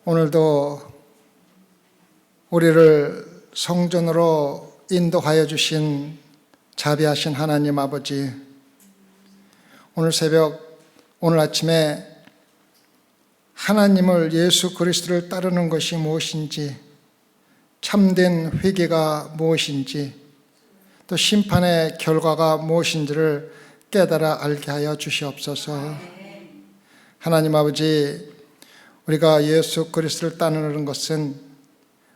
오늘도 우리를 성전으로 인도하여 주신 자비하신 하나님 아버지, 오늘 새벽, 오늘 아침에 하나님을, 예수 그리스도를 따르는 것이 무엇인지, 참된 회개가 무엇인지, 또 심판의 결과가 무엇인지를 깨달아 알게 하여 주시옵소서. 하나님 아버지, 우리가 예수 그리스도를 따르는 것은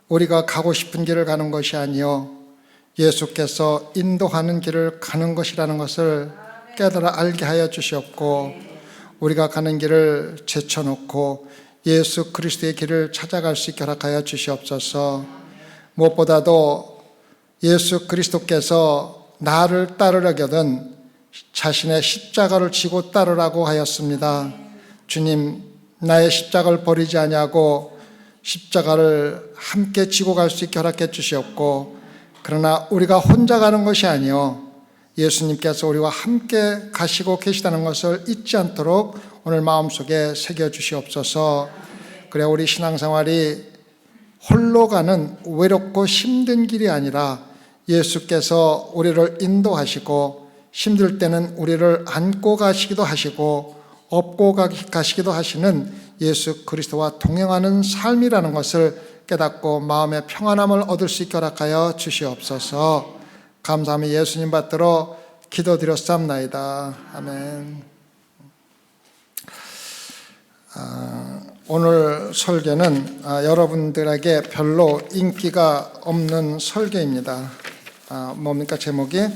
우리가 가고 싶은 길을 가는 것이 아니요 예수께서 인도하는 길을 가는 것이라는 것을 깨달아 알게 하여 주시옵고, 우리가 가는 길을 제쳐놓고 예수 그리스도의 길을 찾아갈 수 있게 허락하여 주시옵소서. 무엇보다도 예수 그리스도께서 나를 따르려거든 자신의 십자가를 지고 따르라고 하였습니다. 주님, 나의 십자가를 버리지 아니하고 십자가를 함께 지고 갈 수 있게 허락해 주시옵고, 그러나 우리가 혼자 가는 것이 아니요 예수님께서 우리와 함께 가시고 계시다는 것을 잊지 않도록 오늘 마음속에 새겨 주시옵소서. 그래야 우리 신앙생활이 홀로 가는 외롭고 힘든 길이 아니라 예수께서 우리를 인도하시고, 힘들 때는 우리를 안고 가시기도 하시고 업고 가시기도 하시는 예수 그리스도와 동행하는 삶이라는 것을 깨닫고 마음의 평안함을 얻을 수 있게 허락하여 주시옵소서. 감사하며 예수님 받들어 기도드렸사옵나이다. 아멘. 오늘 설교는 여러분들에게 별로 인기가 없는 설교입니다. 뭡니까? 제목이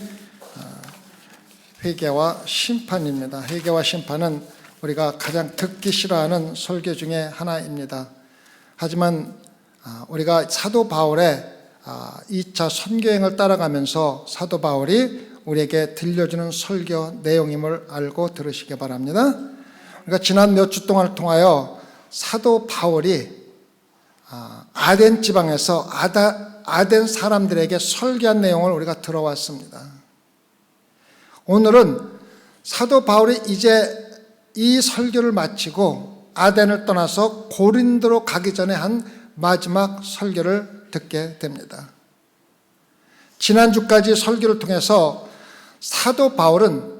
회개와 심판입니다. 회개와 심판은 우리가 가장 듣기 싫어하는 설교 중에 하나입니다. 하지만 우리가 사도 바울의 2차 선교행을 따라가면서 사도 바울이 우리에게 들려주는 설교 내용임을 알고 들으시기 바랍니다. 우리가 지난 몇 주 동안을 통하여 사도 바울이 아덴 지방에서 아덴 사람들에게 설교한 내용을 우리가 들어왔습니다. 오늘은 사도 바울이 이제 이 설교를 마치고 아덴을 떠나서 고린도로 가기 전에 한 마지막 설교를 듣게 됩니다. 지난주까지 설교를 통해서 사도 바울은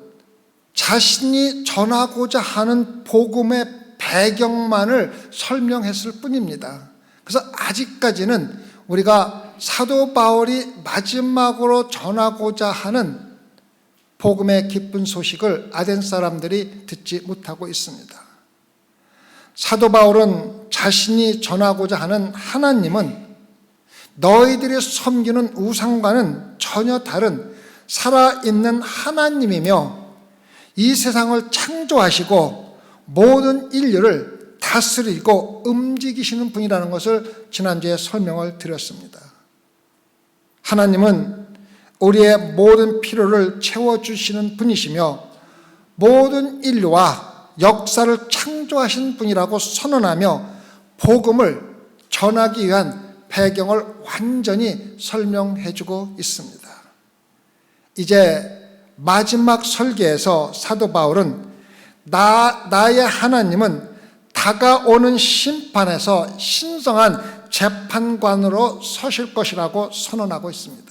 자신이 전하고자 하는 복음의 배경만을 설명했을 뿐입니다. 그래서 아직까지는 우리가 사도 바울이 마지막으로 전하고자 하는 복음의 기쁜 소식을 아덴 사람들이 듣지 못하고 있습니다. 사도 바울은 자신이 전하고자 하는 하나님은 너희들이 섬기는 우상과는 전혀 다른 살아있는 하나님이며 이 세상을 창조하시고 모든 인류를 다스리고 움직이시는 분이라는 것을 지난주에 설명을 드렸습니다. 하나님은 우리의 모든 필요를 채워주시는 분이시며 모든 인류와 역사를 창조하신 분이라고 선언하며 복음을 전하기 위한 배경을 완전히 설명해주고 있습니다. 이제 마지막 설교에서 사도 바울은 나의 하나님은 다가오는 심판에서 신성한 재판관으로 서실 것이라고 선언하고 있습니다.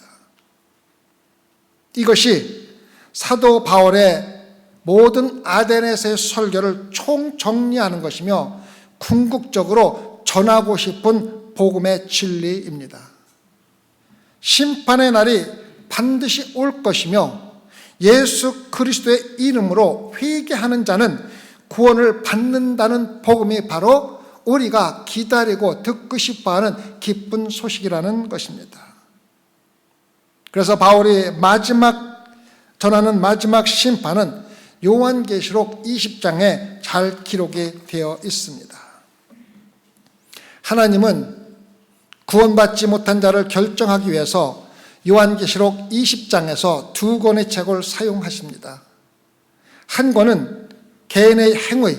이것이 사도 바울의 모든 아덴에서의 설교를 총정리하는 것이며 궁극적으로 전하고 싶은 복음의 진리입니다. 심판의 날이 반드시 올 것이며 예수 그리스도의 이름으로 회개하는 자는 구원을 받는다는 복음이 바로 우리가 기다리고 듣고 싶어하는 기쁜 소식이라는 것입니다. 그래서 바울이 전하는 마지막 심판은 요한계시록 20장에 잘 기록이 되어 있습니다. 하나님은 구원받지 못한 자를 결정하기 위해서 요한계시록 20장에서 두 권의 책을 사용하십니다. 한 권은 개인의 행위,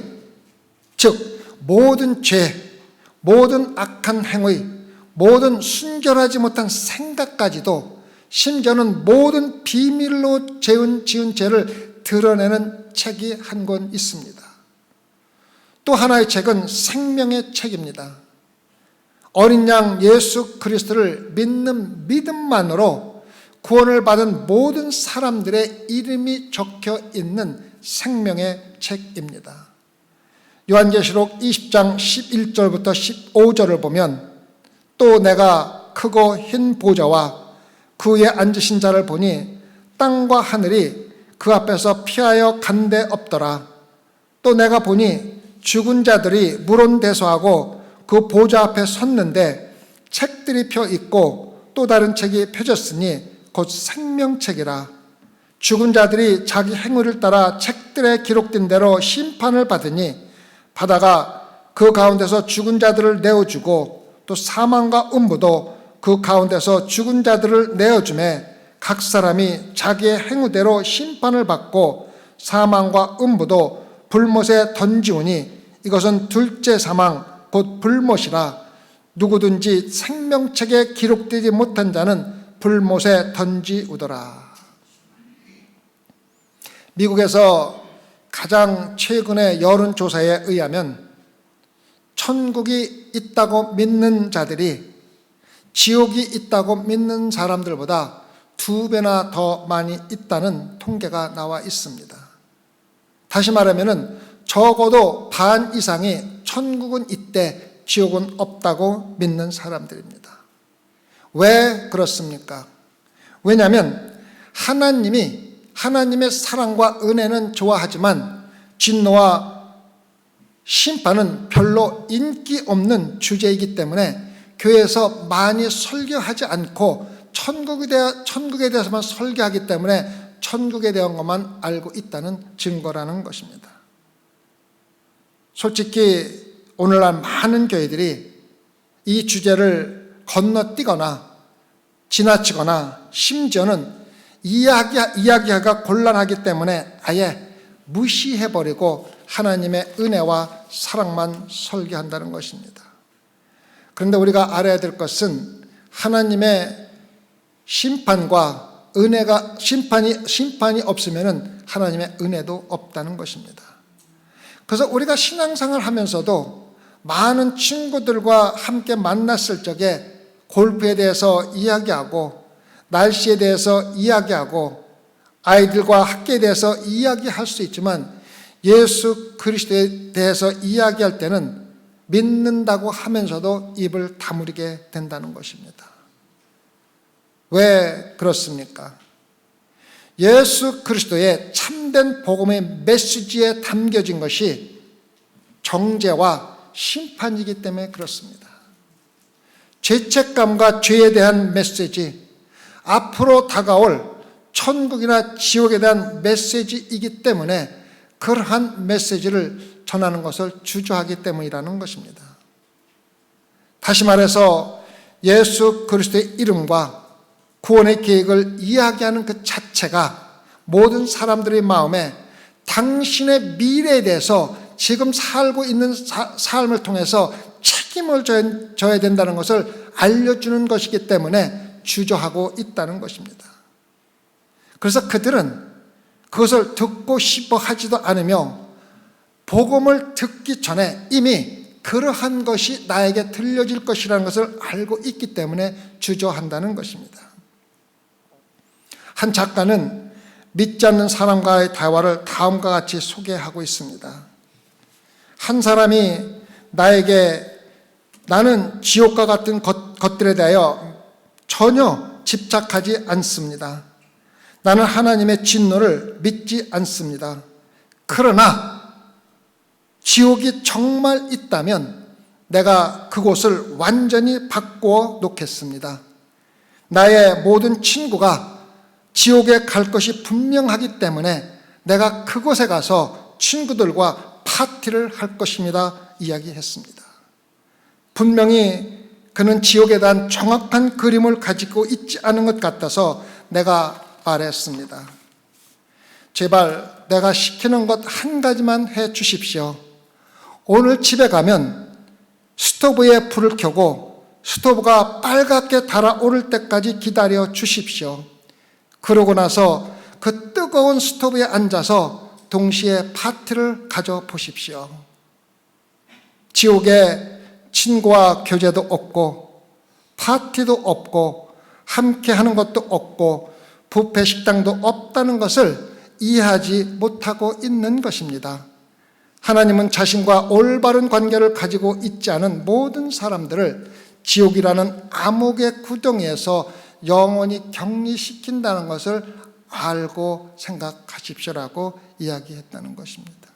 즉 모든 죄, 모든 악한 행위, 모든 순결하지 못한 생각까지도, 심지어는 모든 비밀로 지은 죄를 드러내는 책이 한 권 있습니다. 또 하나의 책은 생명의 책입니다. 어린 양 예수 그리스도를 믿는 믿음만으로 구원을 받은 모든 사람들의 이름이 적혀 있는 생명의 책입니다. 요한계시록 20장 11절부터 15절을 보면 또 내가 크고 흰 보좌와 그 위에 앉으신 자를 보니 땅과 하늘이 그 앞에서 피하여 간 데 없더라. 또 내가 보니 죽은 자들이 물온대소하고 그 보좌 앞에 섰는데 책들이 펴 있고 또 다른 책이 펴졌으니 곧 생명책이라. 죽은 자들이 자기 행위를 따라 책들에 기록된 대로 심판을 받으니 바다가 그 가운데서 죽은 자들을 내어주고 또 사망과 음부도 그 가운데서 죽은 자들을 내어주매 각 사람이 자기의 행위대로 심판을 받고 사망과 음부도 불못에 던지우니 이것은 둘째 사망 곧 불못이라. 누구든지 생명책에 기록되지 못한 자는 불못에 던지우더라. 미국에서 가장 최근의 여론조사에 의하면 천국이 있다고 믿는 자들이 지옥이 있다고 믿는 사람들보다 2배나 더 많이 있다는 통계가 나와 있습니다. 다시 말하면 적어도 반 이상이 천국은 있대 지옥은 없다고 믿는 사람들입니다. 왜 그렇습니까? 왜냐하면 하나님의 사랑과 은혜는 좋아하지만 진노와 심판은 별로 인기 없는 주제이기 때문에 교회에서 많이 설교하지 않고 천국에 대해서만 설교하기 때문에 천국에 대한 것만 알고 있다는 증거라는 것입니다. 솔직히 오늘날 많은 교회들이 이 주제를 건너뛰거나 지나치거나 심지어는 이야기하기가 곤란하기 때문에 아예 무시해버리고 하나님의 은혜와 사랑만 설교한다는 것입니다. 그런데 우리가 알아야 될 것은 하나님의 심판과 은혜가 심판이 없으면 하나님의 은혜도 없다는 것입니다. 그래서 우리가 신앙생활을 하면서도 많은 친구들과 함께 만났을 적에 골프에 대해서 이야기하고 날씨에 대해서 이야기하고 아이들과 학교에 대해서 이야기할 수 있지만 예수 그리스도에 대해서 이야기할 때는 믿는다고 하면서도 입을 다물게 된다는 것입니다. 왜 그렇습니까? 예수 그리스도의 참된 복음의 메시지에 담겨진 것이 정죄와 심판이기 때문에 그렇습니다. 죄책감과 죄에 대한 메시지, 앞으로 다가올 천국이나 지옥에 대한 메시지이기 때문에 그러한 메시지를 전하는 것을 주저하기 때문이라는 것입니다. 다시 말해서 예수 그리스도의 이름과 구원의 계획을 이야기하는 그 자체가 모든 사람들의 마음에 당신의 미래에 대해서 지금 살고 있는 삶을 통해서 책임을 져야 된다는 것을 알려주는 것이기 때문에 주저하고 있다는 것입니다. 그래서 그들은 그것을 듣고 싶어 하지도 않으며 복음을 듣기 전에 이미 그러한 것이 나에게 들려질 것이라는 것을 알고 있기 때문에 주저한다는 것입니다. 한 작가는 믿지 않는 사람과의 대화를 다음과 같이 소개하고 있습니다. 한 사람이 나에게 나는 지옥과 같은 것들에 대하여 전혀 집착하지 않습니다. 나는 하나님의 진노를 믿지 않습니다. 그러나 지옥이 정말 있다면 내가 그곳을 완전히 바꾸어 놓겠습니다. 나의 모든 친구가 지옥에 갈 것이 분명하기 때문에 내가 그곳에 가서 친구들과 파티를 할 것입니다. 이야기했습니다. 분명히 그는 지옥에 대한 정확한 그림을 가지고 있지 않은 것 같아서 내가 말했습니다. 제발 내가 시키는 것 한 가지만 해 주십시오. 오늘 집에 가면 스토브에 불을 켜고 스토브가 빨갛게 달아오를 때까지 기다려 주십시오. 그러고 나서 그 뜨거운 스토브에 앉아서 동시에 파티를 가져보십시오. 지옥에 친구와 교제도 없고 파티도 없고 함께 하는 것도 없고 뷔페 식당도 없다는 것을 이해하지 못하고 있는 것입니다. 하나님은 자신과 올바른 관계를 가지고 있지 않은 모든 사람들을 지옥이라는 암흑의 구덩이에서 영원히 격리시킨다는 것을 알고 생각하십시오라고 이야기했다는 것입니다.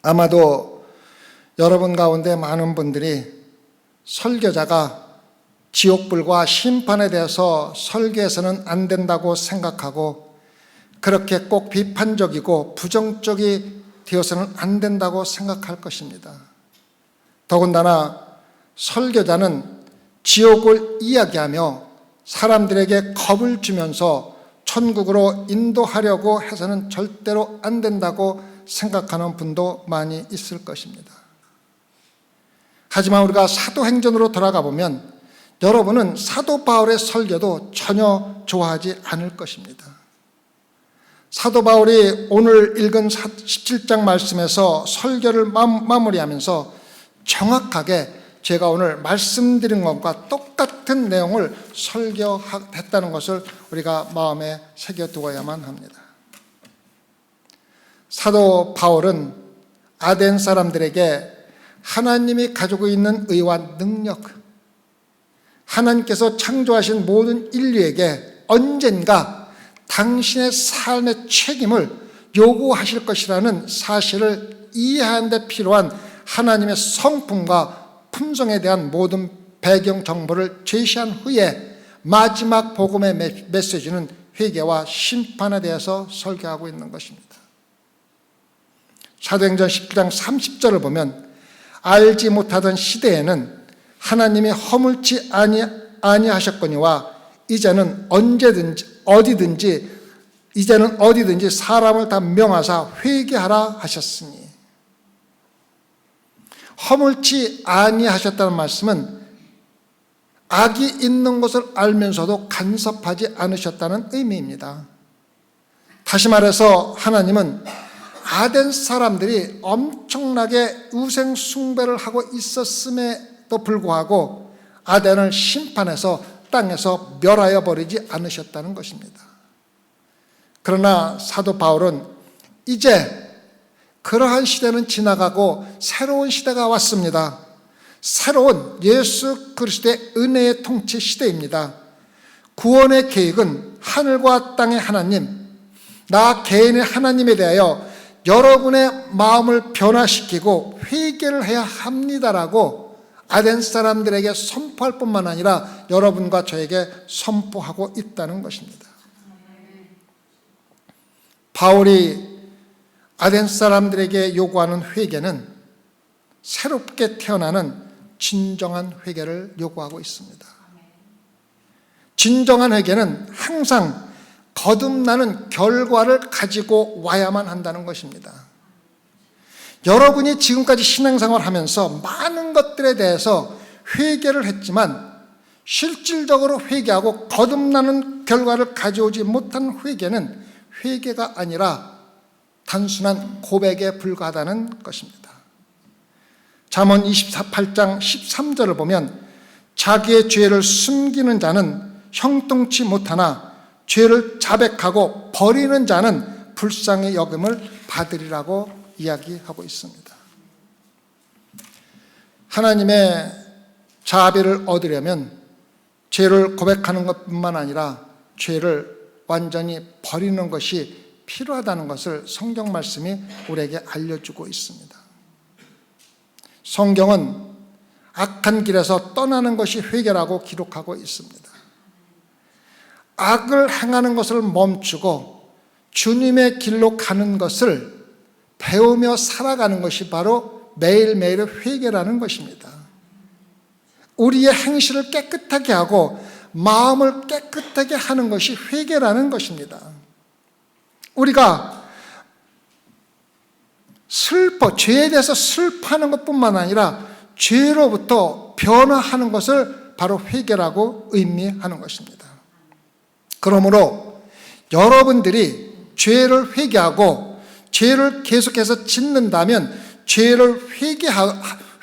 아마도 여러분 가운데 많은 분들이 설교자가 지옥불과 심판에 대해서 설교해서는 안 된다고 생각하고 그렇게 꼭 비판적이고 부정적이 되어서는 안 된다고 생각할 것입니다. 더군다나 설교자는 지옥을 이야기하며 사람들에게 겁을 주면서 천국으로 인도하려고 해서는 절대로 안 된다고 생각하는 분도 많이 있을 것입니다. 하지만 우리가 사도행전으로 돌아가 보면 여러분은 사도 바울의 설교도 전혀 좋아하지 않을 것입니다. 사도 바울이 오늘 읽은 17장 말씀에서 설교를 마무리하면서 정확하게 제가 오늘 말씀드린 것과 똑같은 내용을 설교했다는 것을 우리가 마음에 새겨두어야만 합니다. 사도 바울은 아덴 사람들에게 하나님이 가지고 있는 의와 능력, 하나님께서 창조하신 모든 인류에게 언젠가 당신의 삶의 책임을 요구하실 것이라는 사실을 이해하는 데 필요한 하나님의 성품과 품성에 대한 모든 배경 정보를 제시한 후에 마지막 복음의 메시지는 회개와 심판에 대해서 설교하고 있는 것입니다. 사도행전 19장 30절을 보면 알지 못하던 시대에는 하나님이 허물지 아니하셨거니와 이제는 어디든지 사람을 다 명하사 회개하라 하셨으니, 허물지 아니하셨다는 말씀은 악이 있는 것을 알면서도 간섭하지 않으셨다는 의미입니다. 다시 말해서 하나님은 아덴 사람들이 엄청나게 우상 숭배를 하고 있었음에도 불구하고 아덴을 심판해서 땅에서 멸하여 버리지 않으셨다는 것입니다. 그러나 사도 바울은 이제 그러한 시대는 지나가고 새로운 시대가 왔습니다. 새로운 예수 그리스도의 은혜의 통치 시대입니다. 구원의 계획은 하늘과 땅의 하나님, 나 개인의 하나님에 대하여 여러분의 마음을 변화시키고 회개를 해야 합니다라고 아덴 사람들에게 선포할 뿐만 아니라 여러분과 저에게 선포하고 있다는 것입니다. 바울이 아덴 사람들에게 요구하는 회개는 새롭게 태어나는 진정한 회개를 요구하고 있습니다. 진정한 회개는 항상 거듭나는 결과를 가지고 와야만 한다는 것입니다. 여러분이 지금까지 신앙생활을 하면서 많은 것들에 대해서 회개를 했지만 실질적으로 회개하고 거듭나는 결과를 가져오지 못한 회개는 회개가 아니라 단순한 고백에 불과하다는 것입니다. 잠언 28장 13절을 보면 자기의 죄를 숨기는 자는 형통치 못하나 죄를 자백하고 버리는 자는 불쌍히 여김을 받으리라고 이야기하고 있습니다. 하나님의 자비를 얻으려면 죄를 고백하는 것뿐만 아니라 죄를 완전히 버리는 것이 필요하다는 것을 성경 말씀이 우리에게 알려주고 있습니다. 성경은 악한 길에서 떠나는 것이 회개라고 기록하고 있습니다. 악을 행하는 것을 멈추고 주님의 길로 가는 것을 배우며 살아가는 것이 바로 매일매일의 회개라는 것입니다. 우리의 행실을 깨끗하게 하고 마음을 깨끗하게 하는 것이 회개라는 것입니다. 우리가 죄에 대해서 슬퍼하는 것뿐만 아니라 죄로부터 변화하는 것을 바로 회개라고 의미하는 것입니다. 그러므로 여러분들이 죄를 회개하고 죄를 계속해서 짓는다면 죄를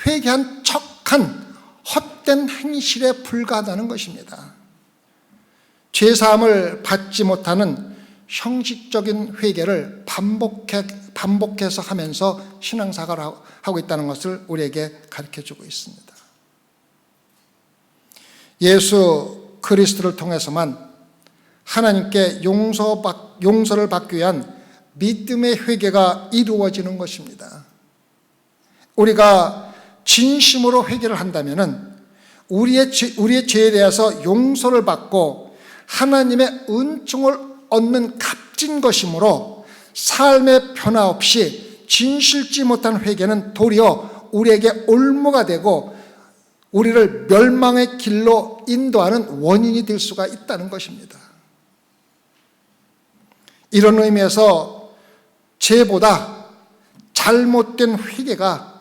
회개한 척한 헛된 행실에 불과하다는 것입니다. 죄사함을 받지 못하는 형식적인 회개를 반복해서 하면서 신앙생활을 하고 있다는 것을 우리에게 가르쳐주고 있습니다. 예수 그리스도를 통해서만 하나님께 용서를 받기 위한 믿음의 회개가 이루어지는 것입니다. 우리가 진심으로 회개를 한다면 우리의 죄에 대해서 용서를 받고 하나님의 은총을 얻는 값진 것이므로 삶의 변화 없이 진실지 못한 회개는 도리어 우리에게 올무가 되고 우리를 멸망의 길로 인도하는 원인이 될 수가 있다는 것입니다. 이런 의미에서 죄보다 잘못된 회개가,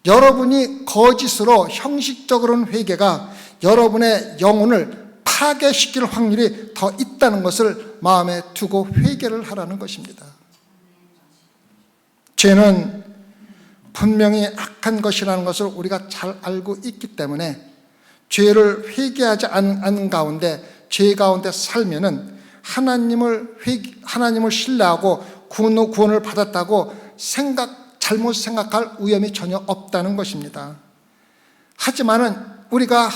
여러분이 거짓으로 형식적으로는 회개가 여러분의 영혼을 파괴시킬 확률이 더 있다는 것을 마음에 두고 회개를 하라는 것입니다. 죄는 분명히 악한 것이라는 것을 우리가 잘 알고 있기 때문에 죄를 회개하지 않은 가운데, 죄 가운데 살면은 하나님을 신뢰하고 구원을 받았다고 잘못 생각할 위험이 전혀 없다는 것입니다. 하지만은 우리가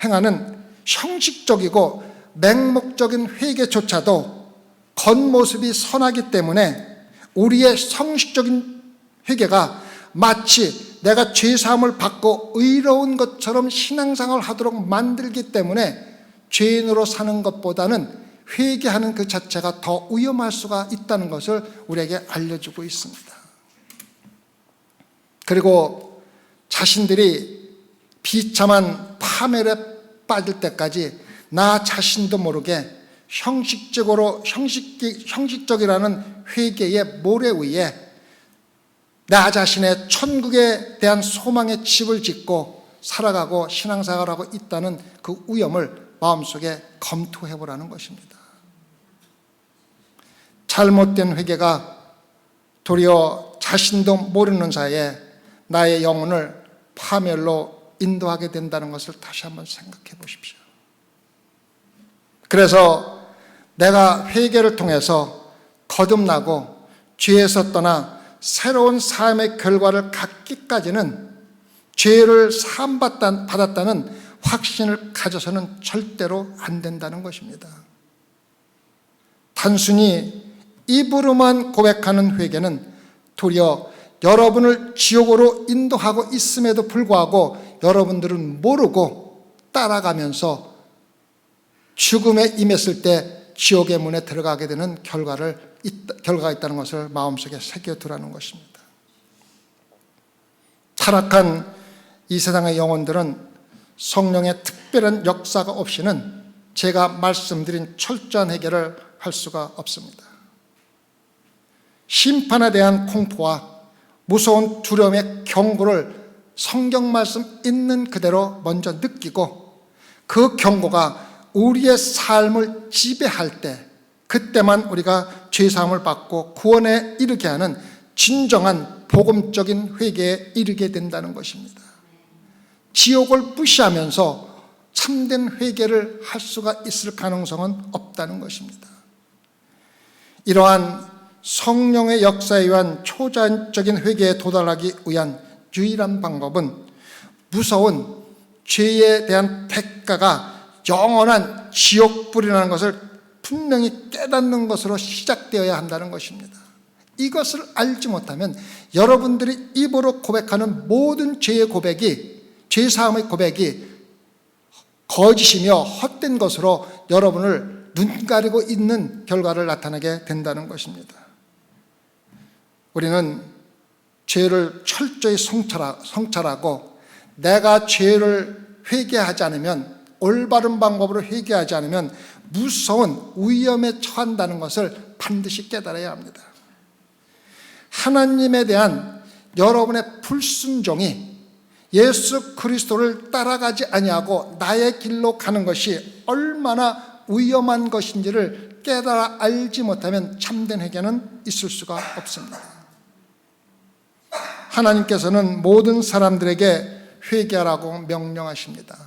행하는 형식적이고 맹목적인 회개조차도 겉모습이 선하기 때문에 우리의 형식적인 회개가 마치 내가 죄사함을 받고 의로운 것처럼 신앙생활을 하도록 만들기 때문에 죄인으로 사는 것보다는 회개하는 그 자체가 더 위험할 수가 있다는 것을 우리에게 알려주고 있습니다. 그리고 자신들이 비참한 파멸에 빠질 때까지 나 자신도 모르게 형식적이라는 회개의 모래 위에 나 자신의 천국에 대한 소망의 집을 짓고 살아가고 신앙생활을 하고 있다는 그 위험을 마음속에 검토해 보라는 것입니다. 잘못된 회개가 도리어 자신도 모르는 사이에 나의 영혼을 파멸로 인도하게 된다는 것을 다시 한번 생각해 보십시오. 그래서 내가 회개를 통해서 거듭나고 죄에서 떠나 새로운 삶의 결과를 갖기까지는 죄를 사함받았다는 확신을 가져서는 절대로 안 된다는 것입니다. 단순히 입으로만 고백하는 회개는 도리어 여러분을 지옥으로 인도하고 있음에도 불구하고 여러분들은 모르고 따라가면서 죽음에 임했을 때 지옥의 문에 들어가게 되는 결과가 있다는 것을 마음속에 새겨두라는 것입니다. 타락한 이 세상의 영혼들은 성령의 특별한 역사가 없이는 제가 말씀드린 철저한 해결을 할 수가 없습니다. 심판에 대한 공포와 무서운 두려움의 경고를 성경 말씀 있는 그대로 먼저 느끼고 그 경고가 우리의 삶을 지배할 때 그때만 우리가 죄사함을 받고 구원에 이르게 하는 진정한 복음적인 회개에 이르게 된다는 것입니다. 지옥을 무시하면서 참된 회개를 할 수가 있을 가능성은 없다는 것입니다. 이러한 성령의 역사에 의한 초자연적인 회개에 도달하기 위한 유일한 방법은 무서운 죄에 대한 대가가 영원한 지옥불이라는 것을 분명히 깨닫는 것으로 시작되어야 한다는 것입니다. 이것을 알지 못하면 여러분들이 입으로 고백하는 모든 죄의 고백이, 죄사함의 고백이 거짓이며 헛된 것으로 여러분을 눈 가리고 있는 결과를 나타내게 된다는 것입니다. 우리는 죄를 철저히 성찰하고 내가 죄를 회개하지 않으면, 올바른 방법으로 회개하지 않으면 무서운 위험에 처한다는 것을 반드시 깨달아야 합니다. 하나님에 대한 여러분의 불순종이 예수 그리스도를 따라가지 아니하고 나의 길로 가는 것이 얼마나 위험한 것인지를 깨달아 알지 못하면 참된 회개는 있을 수가 없습니다. 하나님께서는 모든 사람들에게 회개하라고 명령하십니다.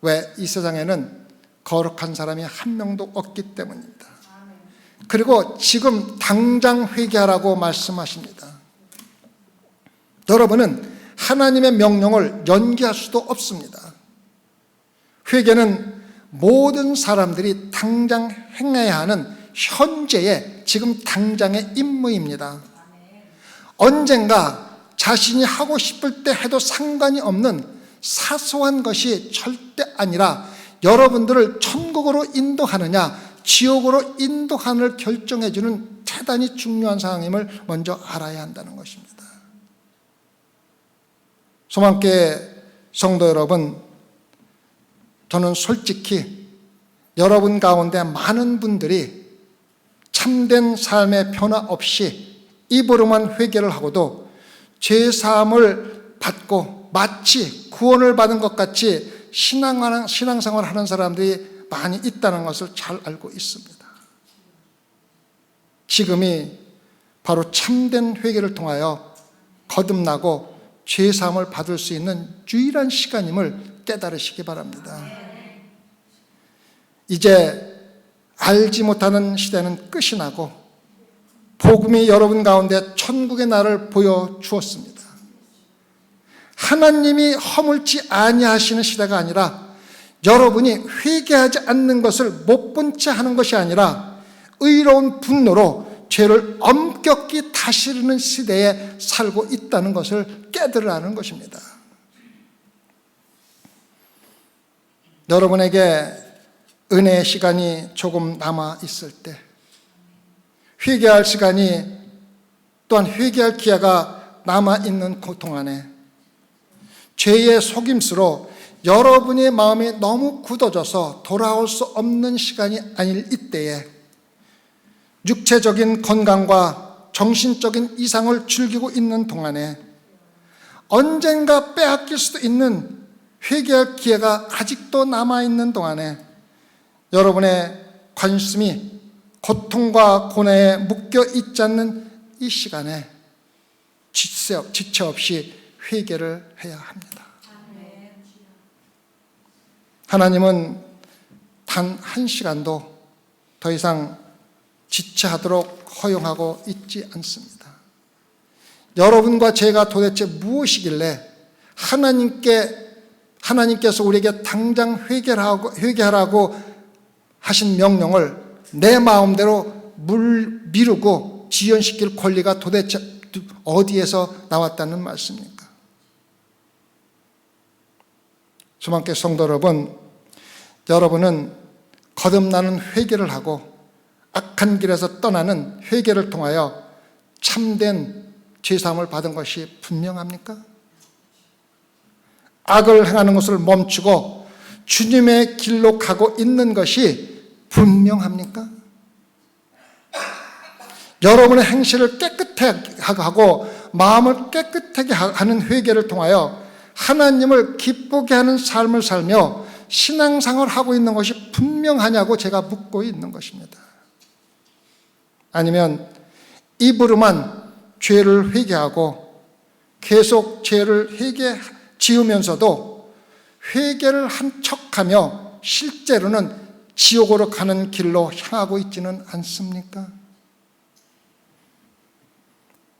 왜? 이 세상에는 거룩한 사람이 한 명도 없기 때문입니다. 그리고 지금 당장 회개하라고 말씀하십니다. 여러분은 하나님의 명령을 연기할 수도 없습니다. 회개는 모든 사람들이 당장 행해야 하는 현재의 지금 당장의 임무입니다. 언젠가 자신이 하고 싶을 때 해도 상관이 없는 사소한 것이 절대 아니라 여러분들을 천국으로 인도하느냐 지옥으로 인도하느냐를 결정해주는 대단히 중요한 상황임을 먼저 알아야 한다는 것입니다. 소망교회 성도 여러분, 저는 솔직히 여러분 가운데 많은 분들이 참된 삶의 변화 없이 입으로만 회개를 하고도 죄사함을 받고 마치 구원을 받은 것 같이 신앙생활을 하는 사람들이 많이 있다는 것을 잘 알고 있습니다. 지금이 바로 참된 회개를 통하여 거듭나고 죄사함을 받을 수 있는 유일한 시간임을 깨달으시기 바랍니다. 이제 알지 못하는 시대는 끝이 나고 복음이 여러분 가운데 천국의 날을 보여주었습니다. 하나님이 허물지 아니하시는 시대가 아니라 여러분이 회개하지 않는 것을 못 본 채 하는 것이 아니라 의로운 분노로 죄를 엄격히 다스리는 시대에 살고 있다는 것을 깨달으라는 것입니다. 여러분에게 은혜의 시간이 조금 남아 있을 때, 회개할 시간이 또한 회개할 기회가 남아 있는 그 동안에 죄의 속임수로 여러분의 마음이 너무 굳어져서 돌아올 수 없는 시간이 아닐 이때에 육체적인 건강과 정신적인 이상을 즐기고 있는 동안에 언젠가 빼앗길 수도 있는 회개할 기회가 아직도 남아있는 동안에 여러분의 관심이 고통과 고뇌에 묶여있지 않는 이 시간에 지체 없이 회개를 해야 합니다. 하나님은 단 한 시간도 더 이상 지체하도록 허용하고 있지 않습니다. 여러분과 제가 도대체 무엇이길래 하나님께서 우리에게 당장 회개하라고 하신 명령을 내 마음대로 미루고 지연시킬 권리가 도대체 어디에서 나왔다는 말씀입니까? 소망교회 성도 여러분, 여러분은 거듭나는 회개를 하고 악한 길에서 떠나는 회개를 통하여 참된 죄사함을 받은 것이 분명합니까? 악을 행하는 것을 멈추고 주님의 길로 가고 있는 것이 분명합니까? 여러분의 행실을 깨끗하게 하고 마음을 깨끗하게 하는 회개를 통하여 하나님을 기쁘게 하는 삶을 살며 신앙생활을 하고 있는 것이 분명하냐고 제가 묻고 있는 것입니다. 아니면 입으로만 죄를 회개하고 계속 죄를 지으면서도 회개를 한 척하며 실제로는 지옥으로 가는 길로 향하고 있지는 않습니까?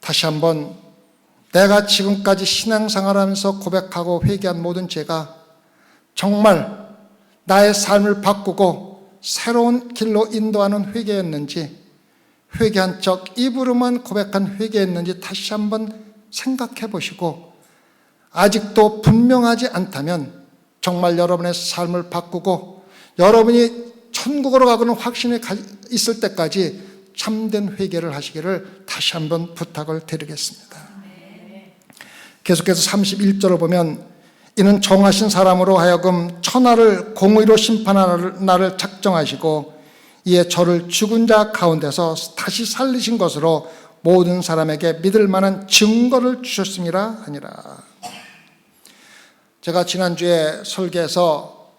다시 한번 내가 지금까지 신앙생활하면서 고백하고 회개한 모든 죄가 정말 나의 삶을 바꾸고 새로운 길로 인도하는 회개였는지, 회개한 척 입으로만 고백한 회개였는지 다시 한번 생각해 보시고, 아직도 분명하지 않다면 정말 여러분의 삶을 바꾸고 여러분이 천국으로 가고는 확신이 있을 때까지 참된 회개를 하시기를 다시 한번 부탁을 드리겠습니다. 계속해서 31절을 보면, 이는 정하신 사람으로 하여금 천하를 공의로 심판하는 날을 작정하시고 이에 저를 죽은 자 가운데서 다시 살리신 것으로 모든 사람에게 믿을 만한 증거를 주셨음이라 하니라. 제가 지난주에 설계에서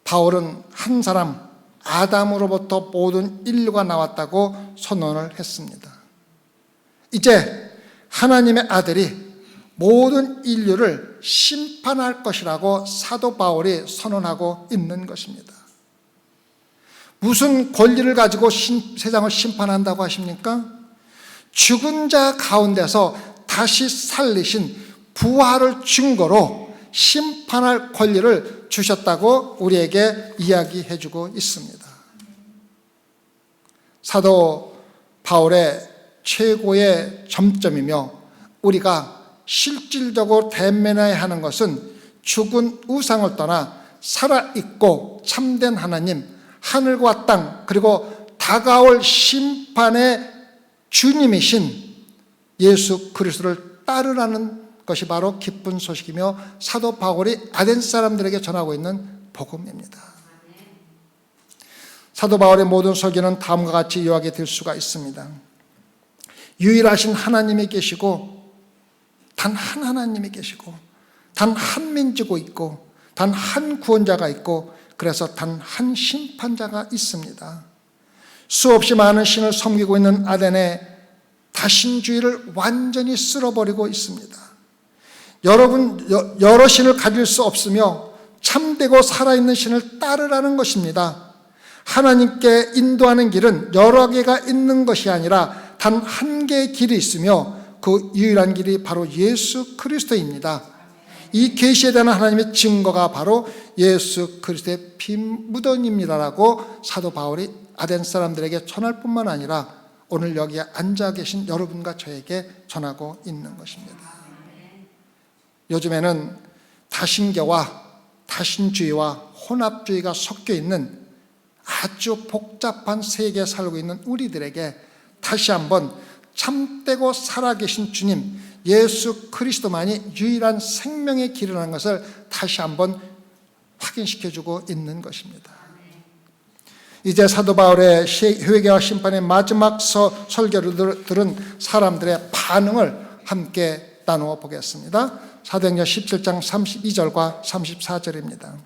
바울은 한 사람 아담으로부터 모든 인류가 나왔다고 선언을 했습니다. 이제 하나님의 아들이 모든 인류를 심판할 것이라고 사도 바울이 선언하고 있는 것입니다. 무슨 권리를 가지고 세상을 심판한다고 하십니까? 죽은 자 가운데서 다시 살리신 부활을 증거로 심판할 권리를 주셨다고 우리에게 이야기해 주고 있습니다. 사도 바울의 최고의 점점이며 우리가 실질적으로 대면해야 하는 것은 죽은 우상을 떠나 살아있고 참된 하나님, 하늘과 땅, 그리고 다가올 심판의 주님이신 예수 그리스도를 따르라는 것이 바로 기쁜 소식이며 사도 바울이 아덴 사람들에게 전하고 있는 복음입니다. 사도 바울의 모든 설교는 다음과 같이 요약이 될 수가 있습니다. 유일하신 하나님이 계시고 단 한 하나님이 계시고 단 한 민족이 있고 단 한 구원자가 있고 그래서 단 한 심판자가 있습니다. 수없이 많은 신을 섬기고 있는 아덴의 다신주의를 완전히 쓸어버리고 있습니다. 여러분, 여러 신을 가질 수 없으며 참되고 살아있는 신을 따르라는 것입니다. 하나님께 인도하는 길은 여러 개가 있는 것이 아니라 단 한 개의 길이 있으며 그 유일한 길이 바로 예수 그리스도입니다. 이 계시에 대한 하나님의 증거가 바로 예수 그리스도의 피 묻어입니다라고 사도 바울이 아덴 사람들에게 전할 뿐만 아니라 오늘 여기에 앉아 계신 여러분과 저에게 전하고 있는 것입니다. 요즘에는 다신교와 다신주의와 혼합주의가 섞여 있는 아주 복잡한 세계에 살고 있는 우리들에게 다시 한번 참되고 살아계신 주님 예수 그리스도만이 유일한 생명의 길이라는 것을 다시 한번 확인시켜주고 있는 것입니다. 이제 사도 바울의 회개와 심판의 마지막 설교를 들은 사람들의 반응을 함께 나누어 보겠습니다. 사도행전 17장 32절과 34절입니다.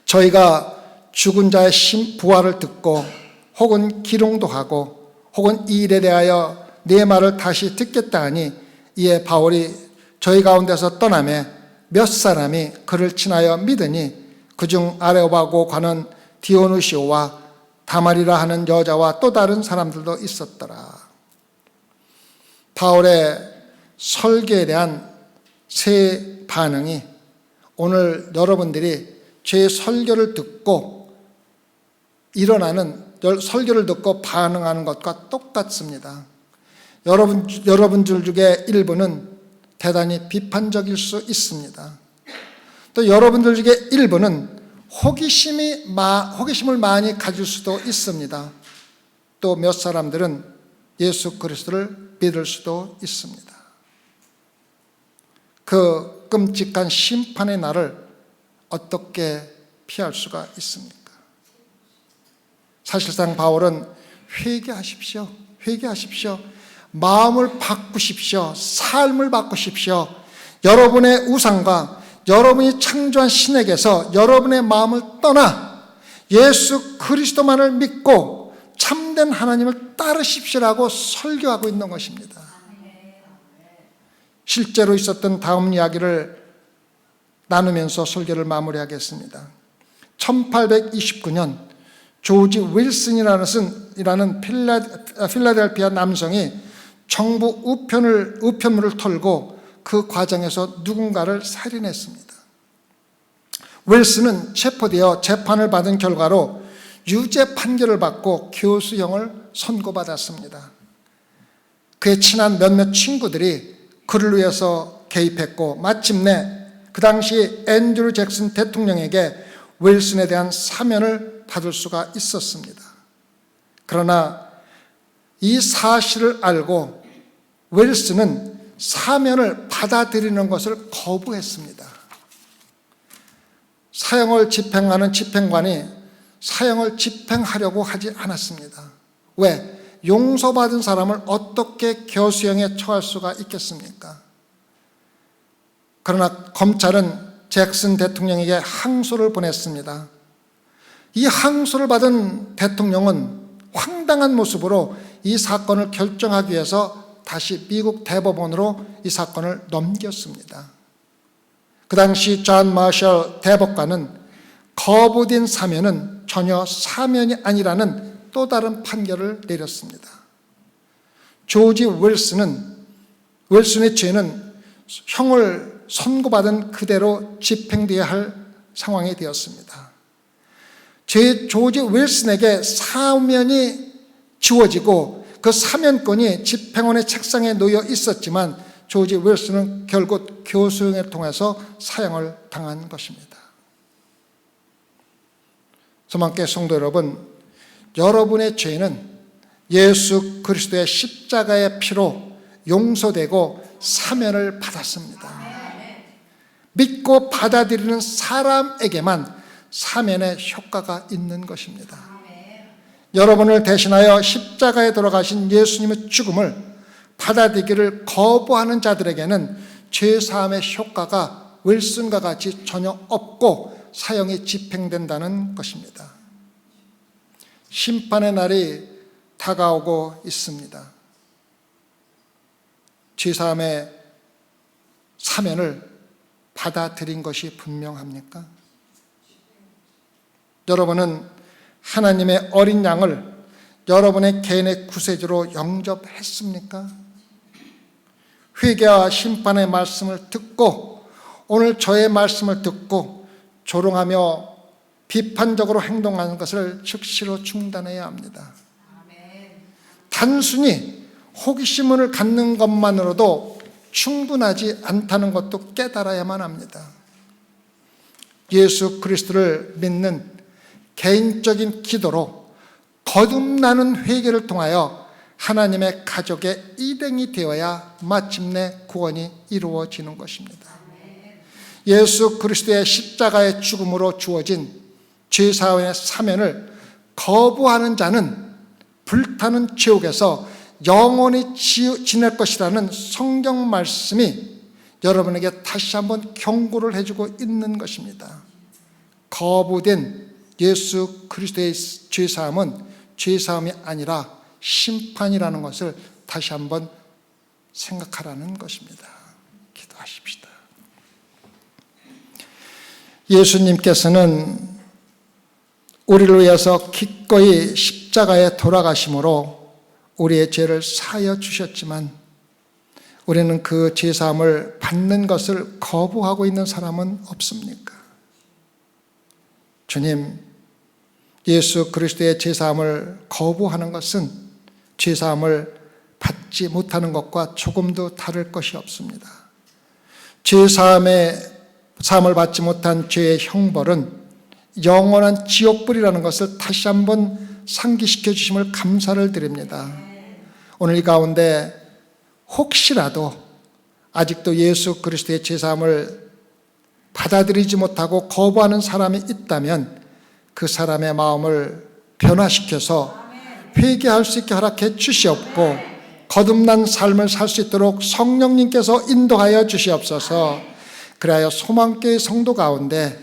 저희가 죽은 자의 부활을 듣고 혹은 기롱도 하고 혹은 이 일에 대하여 네 말을 다시 듣겠다 하니 이에 바울이 저희 가운데서 떠나매 몇 사람이 그를 친하여 믿으니 그중 아레오바고 가는 디오누시오와 다말이라 하는 여자와 또 다른 사람들도 있었더라. 바울의 설교에 대한 세 반응이 오늘 여러분들이 제 설교를 듣고 일어나는 설교를 듣고 반응하는 것과 똑같습니다. 여러분들 중에 일부는 대단히 비판적일 수 있습니다. 또 여러분들 중에 일부는 호기심을 많이 가질 수도 있습니다. 또 몇 사람들은 예수 그리스도를 믿을 수도 있습니다. 그 끔찍한 심판의 날을 어떻게 피할 수가 있습니까? 사실상 바울은 회개하십시오. 회개하십시오. 마음을 바꾸십시오. 삶을 바꾸십시오. 여러분의 우상과 여러분이 창조한 신에게서 여러분의 마음을 떠나 예수 그리스도만을 믿고 참된 하나님을 따르십시오라고 설교하고 있는 것입니다. 실제로 있었던 다음 이야기를 나누면서 설교를 마무리하겠습니다. 1829년 조지 윌슨이라는 필라델피아 남성이 정부 우편물을 털고 그 과정에서 누군가를 살인했습니다. 윌슨은 체포되어 재판을 받은 결과로 유죄 판결을 받고 교수형을 선고받았습니다. 그의 친한 몇몇 친구들이 그를 위해서 개입했고 마침내 그 당시 앤드류 잭슨 대통령에게 윌슨에 대한 사면을 받을 수가 있었습니다. 그러나 이 사실을 알고 윌슨은 사면을 받아들이는 것을 거부했습니다. 사형을 집행하는 집행관이 사형을 집행하려고 하지 않았습니다. 왜? 용서받은 사람을 어떻게 교수형에 처할 수가 있겠습니까? 그러나 검찰은 잭슨 대통령에게 항소를 보냈습니다. 이 항소를 받은 대통령은 황당한 모습으로 이 사건을 결정하기 위해서 다시 미국 대법원으로 이 사건을 넘겼습니다. 그 당시 존 마셜 대법관은 거부된 사면은 전혀 사면이 아니라는 또 다른 판결을 내렸습니다. 조지 윌슨의 죄는 형을 선고받은 그대로 집행되어야 할 상황이 되었습니다. 조지 윌슨에게 사면이 지워지고 그 사면권이 집행원의 책상에 놓여 있었지만 조지 윌슨은 결국 교수형을 통해서 사형을 당한 것입니다. 소망교회 성도 여러분, 여러분의 죄는 예수 그리스도의 십자가의 피로 용서되고 사면을 받았습니다. 믿고 받아들이는 사람에게만 사면의 효과가 있는 것입니다. 여러분을 대신하여 십자가에 돌아가신 예수님의 죽음을 받아들이기를 거부하는 자들에게는 죄사함의 효과가 윌슨과 같이 전혀 없고 사형이 집행된다는 것입니다. 심판의 날이 다가오고 있습니다. 죄사함의 사면을 받아들인 것이 분명합니까? 여러분은 하나님의 어린 양을 여러분의 개인의 구세주로 영접했습니까? 회개와 심판의 말씀을 듣고 오늘 저의 말씀을 듣고 조롱하며 비판적으로 행동하는 것을 즉시로 중단해야 합니다. 단순히 호기심을 갖는 것만으로도 충분하지 않다는 것도 깨달아야만 합니다. 예수 그리스도를 믿는 개인적인 기도로 거듭나는 회개를 통하여 하나님의 가족의 일행이 되어야 마침내 구원이 이루어지는 것입니다. 예수 그리스도의 십자가의 죽음으로 주어진 죄사함의 사면을 거부하는 자는 불타는 지옥에서 영원히 지낼 것이라는 성경 말씀이 여러분에게 다시 한번 경고를 해주고 있는 것입니다. 거부된 예수 그리스도의 죄사함은 죄사함이 아니라 심판이라는 것을 다시 한번 생각하라는 것입니다. 기도하십시다. 예수님께서는 우리를 위해서 기꺼이 십자가에 돌아가심으로 우리의 죄를 사하여 주셨지만 우리는 그 죄사함을 받는 것을 거부하고 있는 사람은 없습니까? 주님, 예수 그리스도의 죄사함을 거부하는 것은 죄사함을 받지 못하는 것과 조금도 다를 것이 없습니다. 죄사함을 받지 못한 죄의 형벌은 영원한 지옥불이라는 것을 다시 한번 상기시켜 주심을 감사를 드립니다. 오늘 이 가운데 혹시라도 아직도 예수 그리스도의 죄사함을 받아들이지 못하고 거부하는 사람이 있다면 그 사람의 마음을 변화시켜서 회개할 수 있게 허락해 주시옵고 거듭난 삶을 살 수 있도록 성령님께서 인도하여 주시옵소서. 그리하여 소망교회 성도 가운데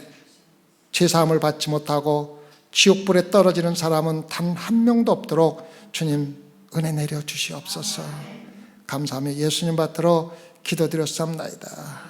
죄사함을 받지 못하고 지옥불에 떨어지는 사람은 단 한 명도 없도록 주님 은혜 내려 주시옵소서. 감사하며 예수님 받들어 기도드렸사옵나이다.